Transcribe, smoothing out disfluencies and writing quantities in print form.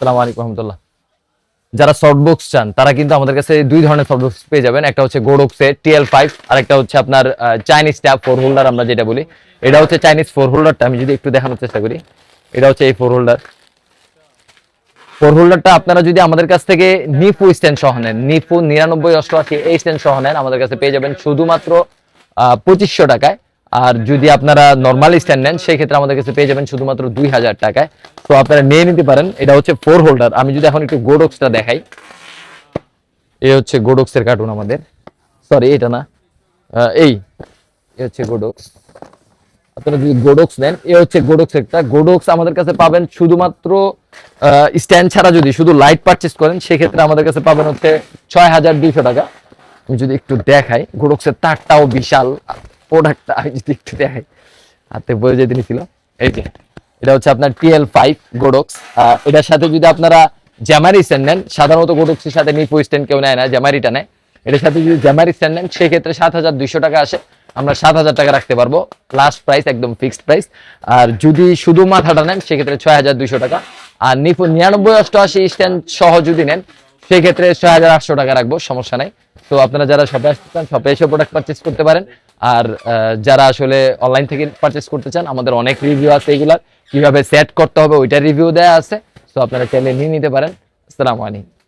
আসসালামু আলাইকুম রহমতুল্লাহ। যারা সফট বক্স চান তারা কিন্তু আমাদের কাছে দুই ধরনের সফট বক্স পেয়ে যাবেন। একটা হচ্ছে গোডক্সের TL5 আর একটা হচ্ছে আপনার চাইনিজ ট্যাব ফোর হোল্ডার আমরা যেটা বলি। এটা হচ্ছে চাইনিজ ফোর হোল্ডারটা আমি যদি একটু দেখানোর চেষ্টা করি। এটা হচ্ছে এই ফোর হোল্ডারটা আপনারা যদি আমাদের কাছ থেকে নিপো স্ট্যান্ড সহ নেন, নিপো 9988 এই স্ট্যান্ড সহ নেন, আমাদের কাছে পেয়ে যাবেন শুধুমাত্র 2500 টাকায়। আর যদি আপনারা নর্মাল স্ট্যান্ড নেন সেই ক্ষেত্রে আমাদের কাছে পেয়ে যাবেন শুধুমাত্র 2000 টাকায়। তো আপনারা নিয়ে নিতে পারেন। এটা হচ্ছে ফোর হোল্ডার। আমি যদি এখন একটু গোডক্সটা দেখাই, এই হচ্ছে গোডক্সের কার্টুন আমাদের, সরি এটা না, এই হচ্ছে গোডক্স। আপনারা যদি গোডক্স নেন, এ হচ্ছে গোডক্স। একটা গোডক্স আমাদের কাছে পাবেন শুধুমাত্র স্ট্যান্ড ছাড়া যদি শুধু লাইট পারচেজ করেন সেক্ষেত্রে আমাদের কাছে পাবেন হচ্ছে 6200 টাকা। আমি যদি একটু দেখাই, গোডক্সের তারটাও বিশাল, প্রোডাক্টটা আমি যদি একটু দেখাই, হাতে বয়ে যেতে নিছিল। এই যে এটা হচ্ছে আপনার TL5 গোডক্স। এটার সাথে যদি আপনারা জ্যামারি স্ট্যান্ড নেন, সাধারণত গোডক্সের সাথে নিপো স্ট্যান্ড কেউ নেয় না, জ্যামারিটা নেয়। এটার সাথে যদি জ্যামারি স্ট্যান্ড নেন সেক্ষেত্রে 7200 টাকা আসে। আমরা 7000 টাকা রাখতে পারবো, লাস্ট প্রাইস, একদম ফিক্সড প্রাইস। আর যদি শুধু মাথাটা নেন সেক্ষেত্রে 6200 টাকা। আর নিপো 9988 স্ট্যান্ড সহ যদি নেন সেক্ষেত্রে 6800 টাকা রাখবো, সমস্যা নাই। তো আপনারা যারা শপে আসতে চান শপে এসে প্রোডাক্ট পারচেস করতে পারেন। আর যারা আসলে অনলাইন থেকে পারচেস করতে চান, আমাদের অনেক রিভিউ আছে এগুলার, কিভাবে সেট করতে হবে ওইটার রিভিউ দেওয়া আছে। তো আপনারা চাইলে নিয়ে নিতে পারেন। আসসালামু আলাইকুম।